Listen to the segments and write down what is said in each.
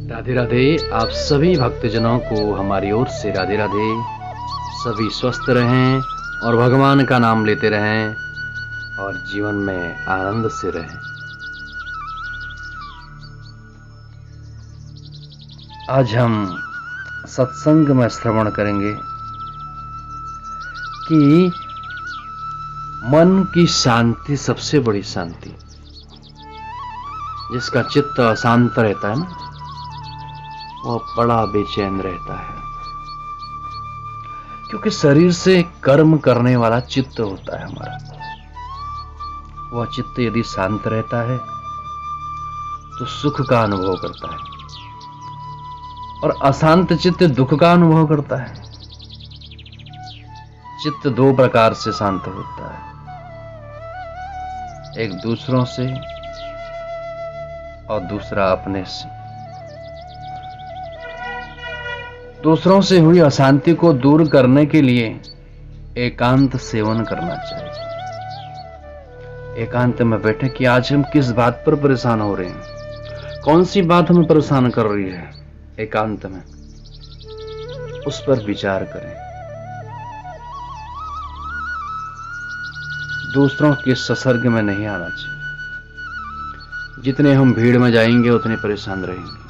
राधे राधे। आप सभी भक्तजनों को हमारी ओर से राधे राधे। सभी स्वस्थ रहें और भगवान का नाम लेते रहें और जीवन में आनंद से रहें। आज हम सत्संग में श्रवण करेंगे कि मन की शांति सबसे बड़ी शांति। जिसका चित्त अशांत रहता है ना, वो बड़ा बेचैन रहता है, क्योंकि शरीर से कर्म करने वाला चित्त होता है हमारा। वह चित्त यदि शांत रहता है तो सुख का अनुभव करता है, और अशांत चित्त दुख का अनुभव करता है। चित्त दो प्रकार से शांत होता है, एक दूसरों से और दूसरा अपने से। दूसरों से हुई अशांति को दूर करने के लिए एकांत सेवन करना चाहिए। एकांत में बैठे कि आज हम किस बात पर परेशान हो रहे हैं, कौन सी बात हमें परेशान कर रही है। एकांत में उस पर विचार करें। दूसरों के संसर्ग में नहीं आना चाहिए। जितने हम भीड़ में जाएंगे उतने परेशान रहेंगे।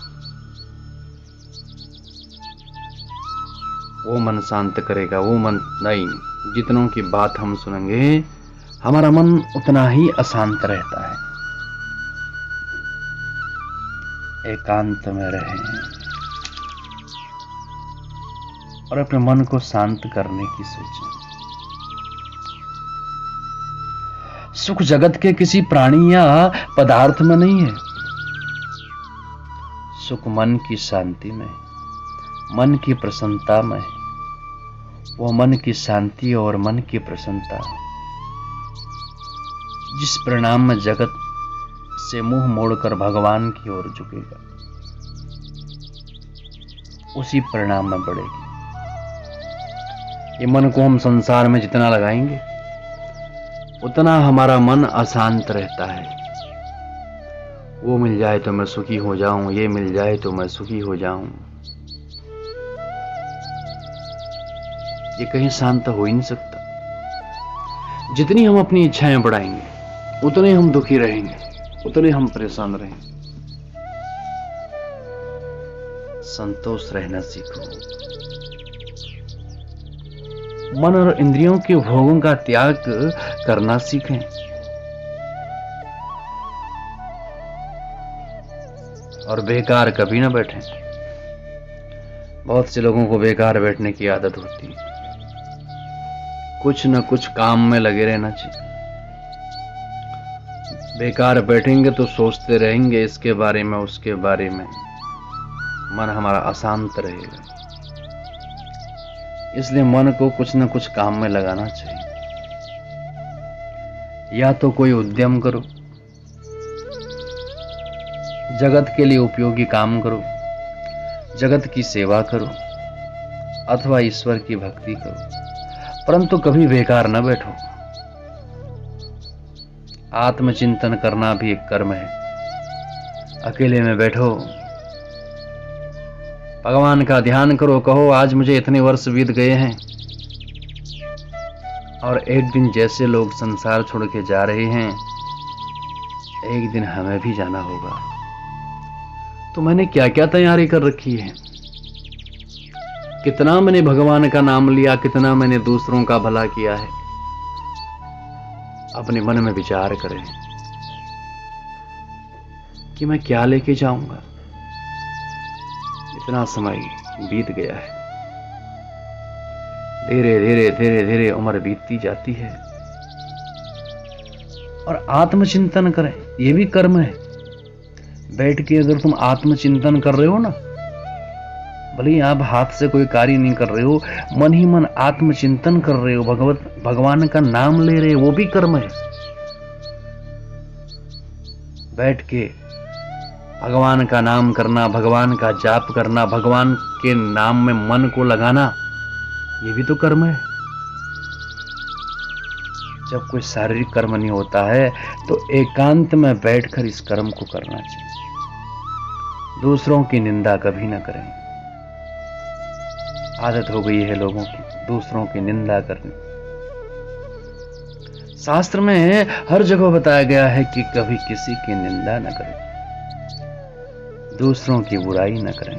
वो मन शांत करेगा, वो मन नहीं। जितनों की बात हम सुनेंगे हमारा मन उतना ही अशांत रहता है। एकांत में रहें और अपने मन को शांत करने की सोचें। सुख जगत के किसी प्राणी या पदार्थ में नहीं है। सुख मन की शांति में, मन की प्रसन्नता में। वो मन की शांति और मन की प्रसन्नता जिस परिणाम में जगत से मुंह मोड़कर भगवान की ओर झुकेगा, उसी परिणाम में बढ़ेगी। ये मन को हम संसार में जितना लगाएंगे उतना हमारा मन अशांत रहता है। वो मिल जाए तो मैं सुखी हो जाऊं, ये मिल जाए तो मैं सुखी हो जाऊं। ये कहीं शांत हो ही नहीं सकता। जितनी हम अपनी इच्छाएं बढ़ाएंगे उतने हम दुखी रहेंगे, उतने हम परेशान रहेंगे। संतोष रहना सीखो। मन और इंद्रियों के भोगों का त्याग करना सीखें। और बेकार कभी ना बैठें। बहुत से लोगों को बेकार बैठने की आदत होती है। कुछ न कुछ काम में लगे रहना चाहिए। बेकार बैठेंगे तो सोचते रहेंगे इसके बारे में उसके बारे में, मन हमारा अशांत रहेगा। इसलिए मन को कुछ न कुछ काम में लगाना चाहिए। या तो कोई उद्यम करो, जगत के लिए उपयोगी काम करो, जगत की सेवा करो, अथवा ईश्वर की भक्ति करो, परंतु कभी बेकार न बैठो। आत्मचिंतन करना भी एक कर्म है। अकेले में बैठो, भगवान का ध्यान करो, कहो आज मुझे इतने वर्ष बीत गए हैं और एक दिन जैसे लोग संसार छोड़ के जा रहे हैं, एक दिन हमें भी जाना होगा। तो मैंने क्या क्या तैयारी कर रखी है, कितना मैंने भगवान का नाम लिया, कितना मैंने दूसरों का भला किया है। अपने मन में विचार करें कि मैं क्या लेके जाऊंगा। इतना समय बीत गया है, धीरे धीरे धीरे धीरे उम्र बीतती जाती है। और आत्मचिंतन करें, यह भी कर्म है। बैठ के अगर तुम आत्मचिंतन कर रहे हो ना, भले ही आप हाथ से कोई कार्य नहीं कर रहे हो, मन ही मन आत्मचिंतन कर रहे हो, भगवान का नाम ले रहे हो, वो भी कर्म है। बैठ के भगवान का नाम करना, भगवान का जाप करना, भगवान के नाम में मन को लगाना, ये भी तो कर्म है। जब कोई शारीरिक कर्म नहीं होता है तो एकांत में बैठकर इस कर्म को करना चाहिए। दूसरों की निंदा कभी ना करें। आदत हो गई है लोगों की दूसरों की निंदा करनी। शास्त्र में हर जगह बताया गया है कि कभी किसी की निंदा न करें, दूसरों की बुराई न करें,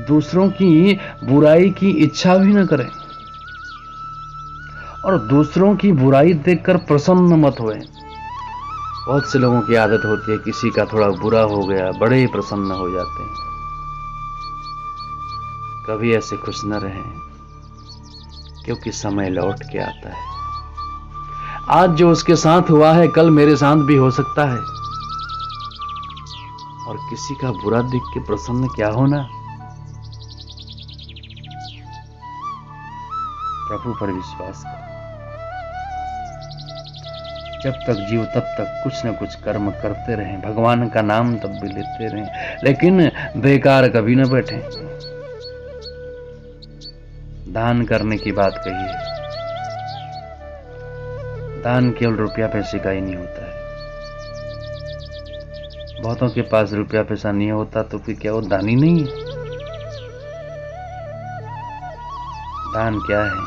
दूसरों की बुराई की इच्छा भी न करें, और दूसरों की बुराई देखकर प्रसन्न मत होए। बहुत से लोगों की आदत होती है, किसी का थोड़ा बुरा हो गया बड़े प्रसन्न हो जाते हैं। कभी ऐसे खुश न रहें, क्योंकि समय लौट के आता है। आज जो उसके साथ हुआ है कल मेरे साथ भी हो सकता है। और किसी का बुरा देख के प्रसन्न क्या होना। प्रभु पर विश्वास कर। जब तक जीव तब तक कुछ न कुछ कर्म करते रहें, भगवान का नाम तब भी लेते रहें, लेकिन बेकार कभी न बैठें। दान करने की बात कही है। दान केवल रुपया पैसे का ही नहीं होता है। बहुतों के पास रुपया पैसा नहीं होता तो फिर क्या वो दानी नहीं है? दान क्या है?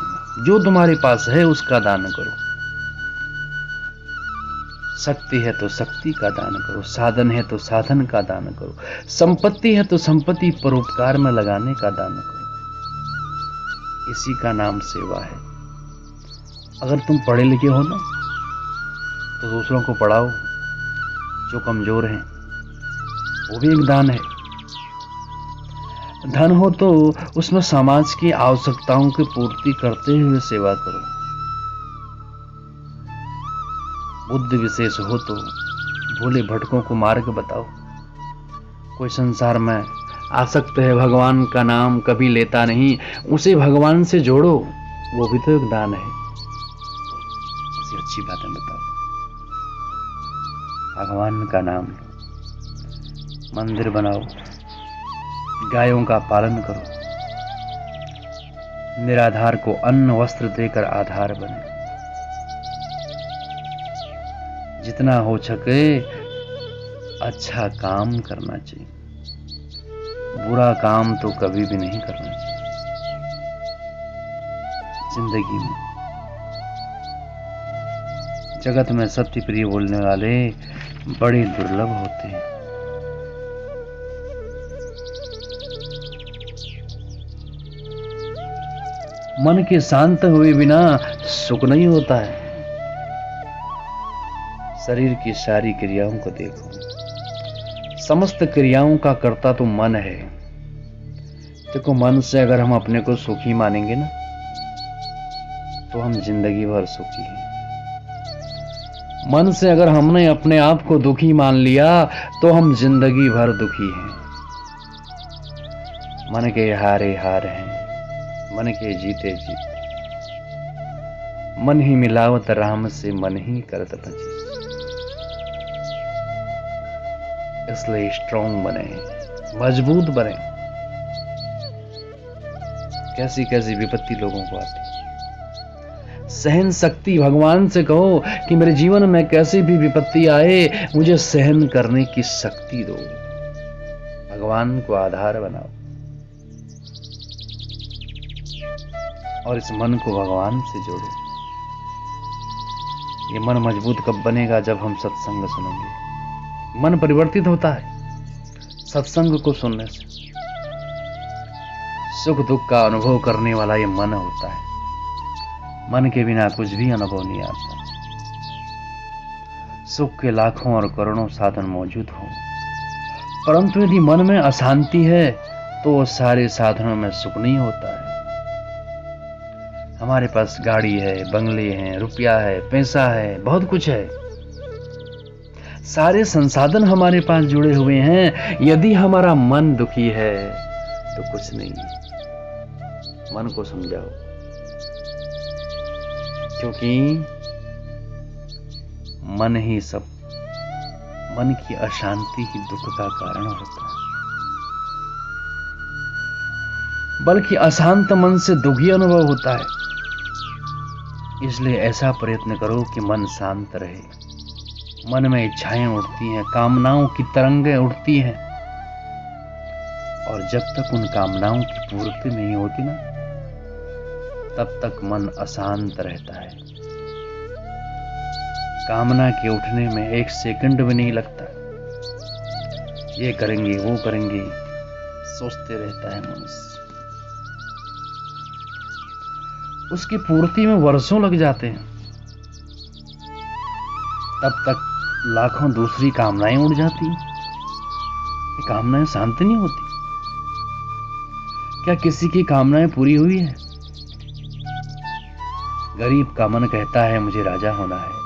जो तुम्हारे पास है उसका दान करो। शक्ति है तो शक्ति का दान करो, साधन है तो साधन का दान करो, संपत्ति है तो संपत्ति परोपकार में लगाने का दान करो। इसी का नाम सेवा है। अगर तुम पढ़े लिखे हो ना तो दूसरों को पढ़ाओ। जो कमजोर हैं वो भी एक दान है। धन हो तो उसमें समाज की आवश्यकताओं की पूर्ति करते हुए सेवा करो। बुद्धि विशेष हो तो भोले भटकों को मार्ग बताओ। कोई संसार में आसक्त है, भगवान का नाम कभी लेता नहीं, उसे भगवान से जोड़ो, वो भी तो एक दान है। उसे अच्छी बातें बताओ, भगवान का नाम लो, मंदिर बनाओ, गायों का पालन करो, निराधार को अन्न वस्त्र देकर आधार बने। जितना हो सके अच्छा काम करना चाहिए, बुरा काम तो कभी भी नहीं करना चाहिए। जिंदगी में जगत में सत्य प्रिय बोलने वाले बड़े दुर्लभ होते हैं। मन के शांत हुए बिना सुख नहीं होता है। शरीर की सारी क्रियाओं को देखो, समस्त क्रियाओं का कर्ता तो मन है। देखो, मन से अगर हम अपने को सुखी मानेंगे ना तो हम जिंदगी भर सुखी हैं। मन से अगर हमने अपने आप को दुखी मान लिया तो हम जिंदगी भर दुखी हैं। मन के हारे हार हैं, मन के जीते जीत, मन ही मिलावत राम से मन ही करत भजी। इसलिए स्ट्रांग बने, मजबूत बने। कैसी कैसी विपत्ति लोगों को आती, सहन शक्ति। भगवान से कहो कि मेरे जीवन में कैसी भी विपत्ति आए मुझे सहन करने की शक्ति दो। भगवान को आधार बनाओ और इस मन को भगवान से जोड़ो। ये मन मजबूत कब बनेगा? जब हम सत्संग सुनेंगे। मन परिवर्तित होता है सत्संग को सुनने से। सुख दुख का अनुभव करने वाला ये मन होता है। मन के बिना कुछ भी अनुभव नहीं आता। सुख के लाखों और करोड़ों साधन मौजूद हों, परंतु यदि मन में अशांति है तो वो सारे साधनों में सुख नहीं होता है। हमारे पास गाड़ी है, बंगले हैं, रुपया है, पैसा है, बहुत कुछ है, सारे संसाधन हमारे पास जुड़े हुए हैं। यदि हमारा मन दुखी है तो कुछ नहीं। मन को समझाओ, क्योंकि मन ही सब, मन की अशांति ही दुख का कारण होता है। बल्कि अशांत मन से दुखी अनुभव होता है। इसलिए ऐसा प्रयत्न करो कि मन शांत रहे। मन में इच्छाएं उठती हैं, कामनाओं की तरंगें उठती हैं, और जब तक उन कामनाओं की पूर्ति नहीं होती ना, तब तक मन अशांत रहता है। कामना के उठने में एक सेकंड भी नहीं लगता। ये करेंगे, वो करेंगे, सोचते रहता है मनुष्य। उसकी पूर्ति में वर्षों लग जाते हैं। तब तक लाखों दूसरी कामनाएं उड़ जाती हैं। ये कामनाएं शांत नहीं होती। क्या किसी की कामनाएं पूरी हुई है? गरीब का मन कहता है मुझे राजा होना है।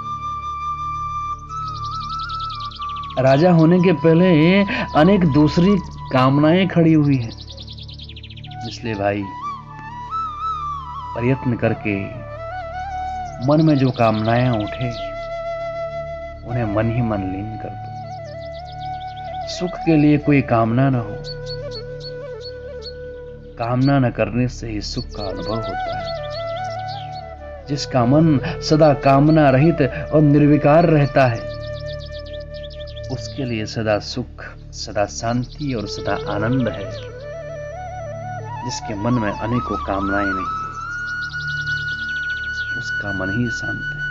राजा होने के पहले अनेक दूसरी कामनाएं खड़ी हुई हैं। इसलिए भाई, प्रयत्न करके मन में जो कामनाएं उठे उन्हें मन ही मन लीन कर दो। सुख के लिए कोई कामना न हो। कामना न करने से ही सुख का अनुभव होता है। जिसका मन सदा कामना रहित और निर्विकार रहता है, उसके लिए सदा सुख, सदा शांति और सदा आनंद है। जिसके मन में अनेकों कामनाएं नहीं, उसका मन ही शांत है।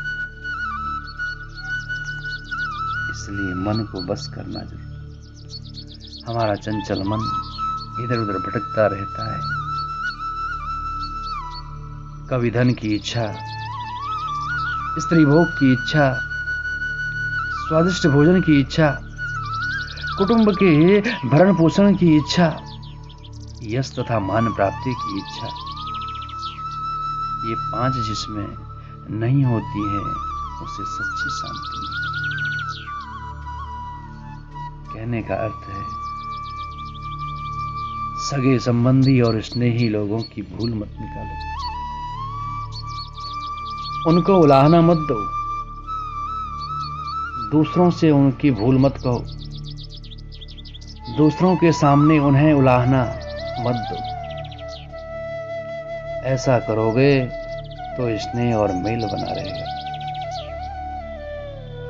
इसलिए मन को बस करना जरूरी। हमारा चंचल मन इधर उधर भटकता रहता है। कभी धन की इच्छा, स्त्री भोग की इच्छा, स्वादिष्ट भोजन की इच्छा, कुटुंब के भरण पोषण की इच्छा, यश तथा मान प्राप्ति की इच्छा। ये पांच जिसमें नहीं होती है, उसे सच्ची शांति नहीं। कहने का अर्थ है, सगे संबंधी और स्नेही लोगों की भूल मत निकालो। उनको उलाहना मत दो। दूसरों से उनकी भूल मत कहो। दूसरों के सामने उन्हें उलाहना मत दो। ऐसा करोगे तो स्नेह और मेल बना रहेगा।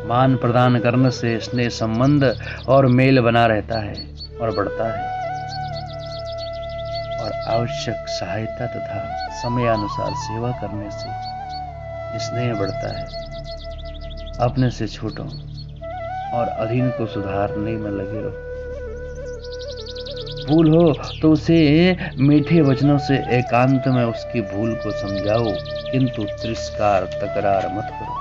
मान प्रदान करने से स्नेह संबंध और मेल बना रहता है और बढ़ता है। और आवश्यक सहायता तथा समयानुसार सेवा करने से स्नेह बढ़ता है। अपने से छोटों और अधीन को सुधारने में लगे रहो। भूल हो तो उसे मीठे वचनों से एकांत में उसकी भूल को समझाओ, किंतु तिरस्कार तकरार मत करो।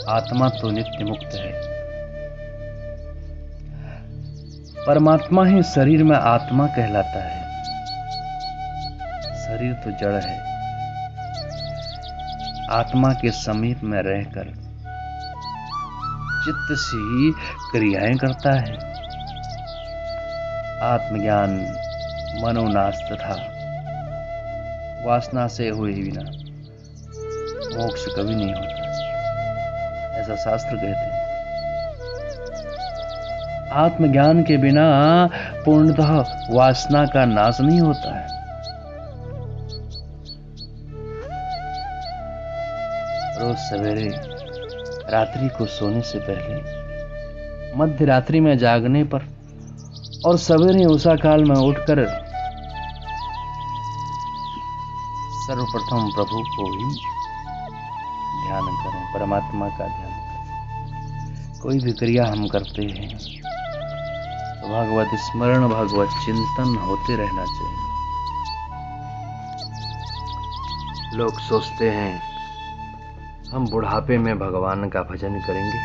आत्मा तो नित्य मुक्त है। परमात्मा ही शरीर में आत्मा कहलाता है। शरीर तो जड़ है। आत्मा के समीप में रहकर चित्त से क्रियाएं करता है। आत्मज्ञान मनोनाश तथा वासना से हुए बिना मोक्ष कभी नहीं होता, ऐसा शास्त्र कहते हैं। आत्मज्ञान के बिना पूर्णतः वासना का नाश नहीं होता है। रोज सवेरे रात्रि को सोने से पहले, मध्य रात्रि में जागने पर और सवेरे उषा काल में उठकर सर्वप्रथम प्रभु को ही ध्यान करें, परमात्मा का ध्यान करें। कोई भी क्रिया हम करते हैं तो भगवत स्मरण, भगवत चिंतन होते रहना चाहिए। लोग सोचते हैं हम बुढ़ापे में भगवान का भजन करेंगे।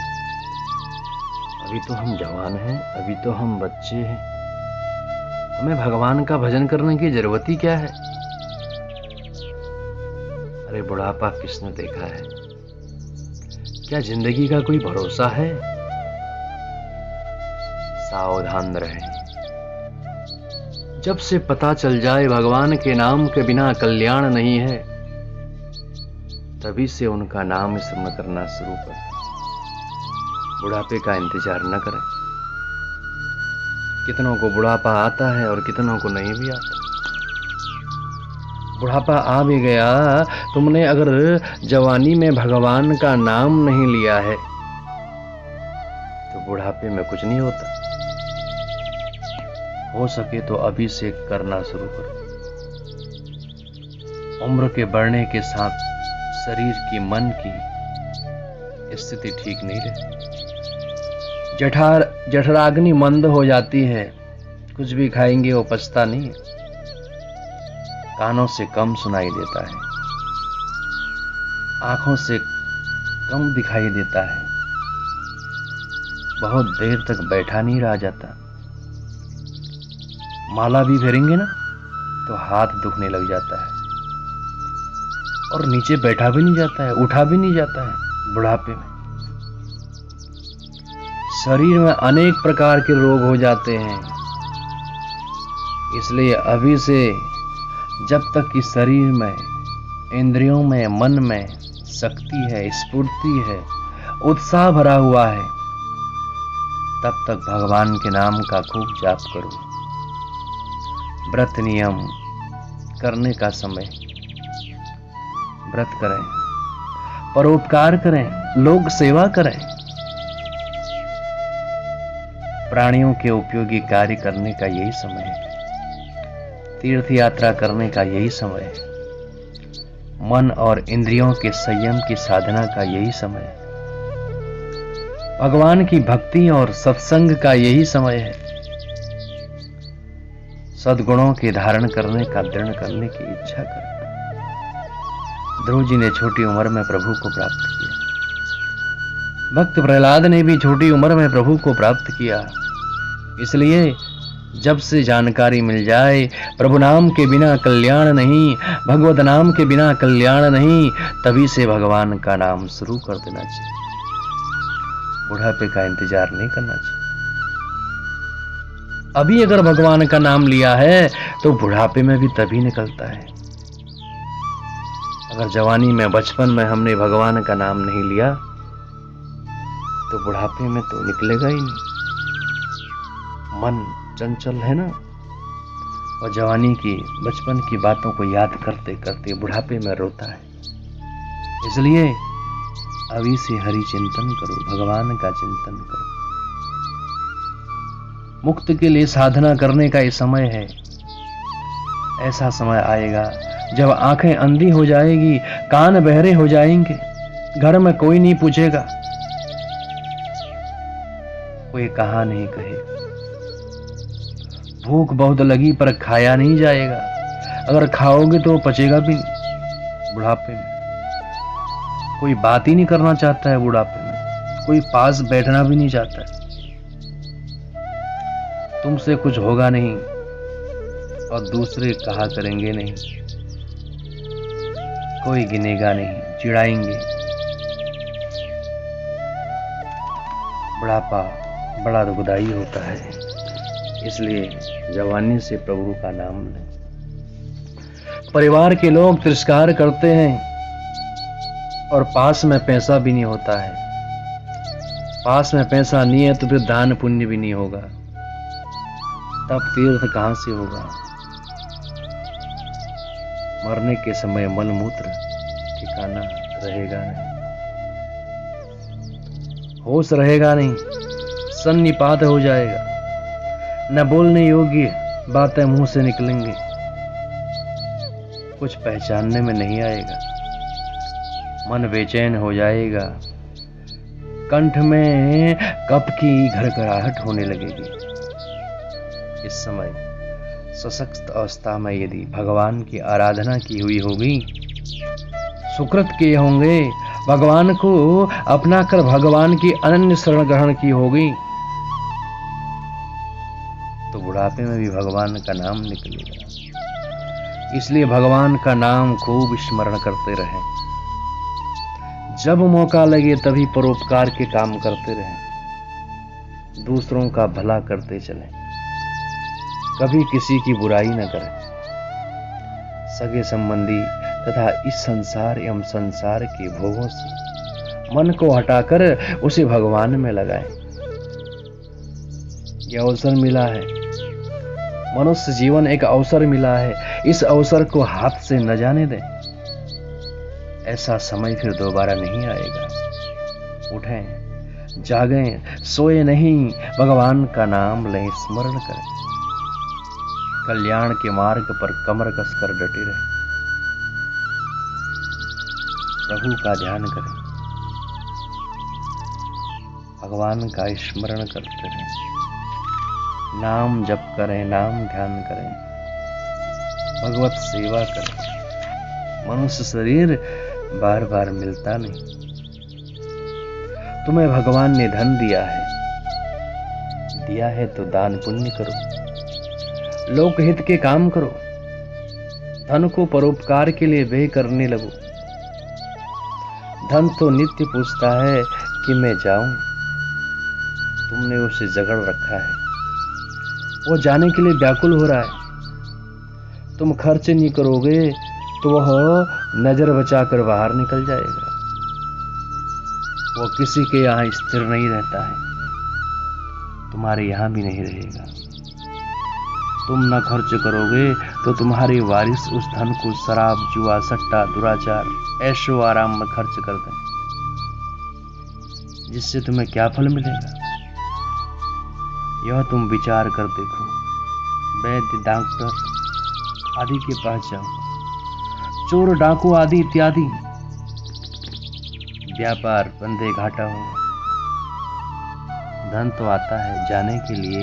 अभी तो हम जवान हैं, अभी तो हम बच्चे हैं, हमें भगवान का भजन करने की जरूरत ही क्या है? अरे बुढ़ापा किसने देखा है? क्या जिंदगी का कोई भरोसा है? सावधान रहें। जब से पता चल जाए भगवान के नाम के बिना कल्याण नहीं है, तभी से उनका नाम स्मरण करना शुरू करें। बुढ़ापे का इंतजार न करें। कितनों को बुढ़ापा आता है और कितनों को नहीं भी आता। बुढ़ापा आ भी गया, तुमने अगर जवानी में भगवान का नाम नहीं लिया है तो बुढ़ापे में कुछ नहीं होता। हो सके तो अभी से करना शुरू करो। उम्र के बढ़ने के साथ शरीर की, मन की स्थिति ठीक नहीं रहती। जठराग्नि मंद हो जाती है, कुछ भी खाएंगे वो पचता नहीं है। कानों से कम सुनाई देता है, आंखों से कम दिखाई देता है, बहुत देर तक बैठा नहीं रहा जाता। माला भी फेरेंगे ना तो हाथ दुखने लग जाता है और नीचे बैठा भी नहीं जाता है, उठा भी नहीं जाता है। बुढ़ापे में शरीर में अनेक प्रकार के रोग हो जाते हैं। इसलिए अभी से जब तक कि शरीर में, इंद्रियों में, मन में शक्ति है, स्फूर्ति है, उत्साह भरा हुआ है, तब तक भगवान के नाम का खूब जाप करो। व्रत नियम करने का समय, व्रत करें, परोपकार करें, लोक सेवा करें, प्राणियों के उपयोगी कार्य करने का यही समय है। तीर्थ यात्रा करने का यही समय है। मन और इंद्रियों के संयम की साधना का यही समय है। भगवान की भक्ति और सत्संग का यही समय है। सद्गुणों के धारण करने का, दृढ़ करने की इच्छा कर। ध्रुव जी ने छोटी उम्र में प्रभु को प्राप्त किया। भक्त प्रहलाद ने भी छोटी उम्र में प्रभु को प्राप्त किया। इसलिए जब से जानकारी मिल जाए प्रभु नाम के बिना कल्याण नहीं, भगवत नाम के बिना कल्याण नहीं, तभी से भगवान का नाम शुरू कर देना चाहिए। बुढ़ापे का इंतजार नहीं करना चाहिए। अभी अगर भगवान का नाम लिया है तो बुढ़ापे में भी तभी निकलता है। अगर जवानी में, बचपन में हमने भगवान का नाम नहीं लिया तो बुढ़ापे में तो निकलेगा ही नहीं। मन चंचल है ना, और जवानी की, बचपन की बातों को याद करते करते बुढ़ापे में रोता है। इसलिए अभी से हरि चिंतन करो, भगवान का चिंतन करो। मुक्ति के लिए साधना करने का ये समय है। ऐसा समय आएगा जब आंखें अंधी हो जाएगी, कान बहरे हो जाएंगे, घर में कोई नहीं पूछेगा, कोई कहा नहीं कहेगा। भूख बहुत लगी पर खाया नहीं जाएगा, अगर खाओगे तो पचेगा भी नहीं। बुढ़ापे में कोई बात ही नहीं करना चाहता है, बुढ़ापे में कोई पास बैठना भी नहीं चाहता है। तुमसे कुछ होगा नहीं और दूसरे कहा करेंगे नहीं, कोई गिनेगा नहीं, चिढ़ाएंगे। बुढ़ापा बड़ा दुखदाई होता है। इसलिए जवानी से प्रभु का नाम लें। परिवार के लोग तिरस्कार करते हैं और पास में पैसा भी नहीं होता है। पास में पैसा नहीं है तो फिर दान पुण्य भी नहीं होगा, तब तीर्थ कहां से होगा। मरने के समय मलमूत्र ठिकाना रहेगा नहीं, होश रहेगा नहीं, सन्निपात हो जाएगा, न बोलने योग्य बातें मुंह से निकलेंगी, कुछ पहचानने में नहीं आएगा, मन बेचैन हो जाएगा, कंठ में कफ की घरघराहट होने लगेगी। इस समय सशक्त अवस्था में यदि भगवान की आराधना की हुई होगी, सुकृत किए होंगे, भगवान को अपना कर भगवान की अनन्य शरण ग्रहण की होगी, तो बुढ़ापे में भी भगवान का नाम निकलेगा। इसलिए भगवान का नाम खूब स्मरण करते रहें। जब मौका लगे तभी परोपकार के काम करते रहें, दूसरों का भला करते चलें, कभी किसी की बुराई न करें। सगे संबंधी तथा इस संसार एवं संसार के भोगों से मन को हटाकर उसे भगवान में लगाएं। यह अवसर मिला है, मनुष्य जीवन एक अवसर मिला है, इस अवसर को हाथ से न जाने दें। ऐसा समय फिर दोबारा नहीं आएगा। उठें, जागें, सोए नहीं, भगवान का नाम लें, स्मरण करें। कल्याण के मार्ग पर कमर कसकर डटे रहें। प्रभु का ध्यान करें, भगवान का स्मरण करते रहें, नाम जप करें, नाम ध्यान करें, भगवत सेवा करें। मनुष्य शरीर बार बार मिलता नहीं। तुम्हें भगवान ने धन दिया है तो दान पुण्य करो, लोकहित के काम करो, धन को परोपकार के लिए व्यय करने लगो। धन तो नित्य पूछता है कि मैं जाऊं, तुमने उसे जकड़ रखा है, वो जाने के लिए व्याकुल हो रहा है। तुम खर्च नहीं करोगे तो वह नजर बचाकर बाहर निकल जाएगा। वो किसी के यहाँ स्थिर नहीं रहता है, तुम्हारे यहाँ भी नहीं रहेगा। तुम न खर्च करोगे तो तुम्हारे वारिस उस धन को शराब, जुआ, सट्टा, दुराचार, ऐशो आराम में खर्च कर दें, जिससे तुम्हें क्या फल मिलेगा? यह तुम विचार कर देखो। वैद्य, डॉक्टर आदि के पास जाओ, चोर, डाकू आदि इत्यादि, व्यापार बंदे घाटा होगा। धन तो आता है जाने के लिए,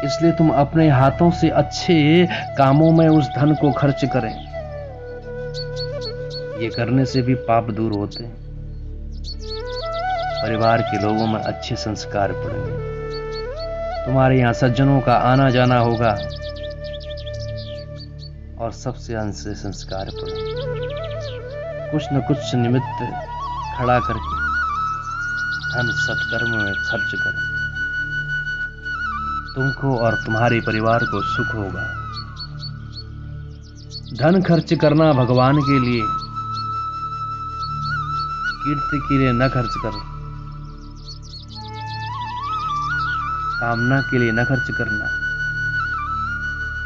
इसलिए तुम अपने हाथों से अच्छे कामों में उस धन को खर्च करें। ये करने से भी पाप दूर होते हैं, परिवार के लोगों में अच्छे संस्कार पड़ेंगे, तुम्हारे यहाँ सज्जनों का आना जाना होगा और सबसे अंश से संस्कार पड़ेंगे। कुछ न कुछ निमित्त खड़ा करके धन सत्कर्म में खर्च करो, तुमको और तुम्हारे परिवार को सुख होगा। धन खर्च करना भगवान के लिए, कीर्ति के लिए न खर्च करो, कामना के लिए न खर्च करना।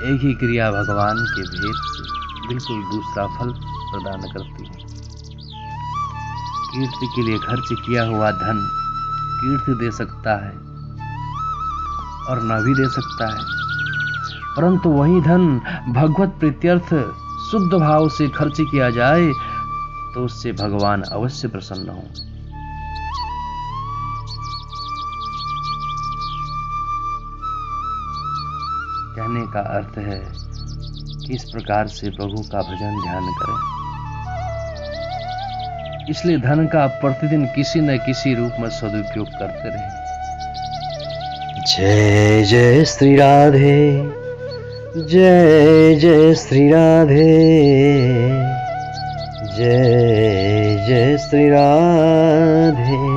एक ही क्रिया भगवान के भेद से बिल्कुल दूसरा फल प्रदान करती है। कीर्ति के लिए खर्च किया हुआ धन कीर्ति दे सकता है और न भी दे सकता है, परंतु वही धन भगवत प्रीत्यर्थ शुद्ध भाव से खर्च किया जाए तो उससे भगवान अवश्य प्रसन्न होंगे। कहने का अर्थ है कि इस प्रकार से प्रभु का भजन ध्यान करें। इसलिए धन का प्रतिदिन किसी न किसी रूप में सदुपयोग करते रहें। जय जय श्री राधे, जय जय श्री राधे, जय जय श्री राधे।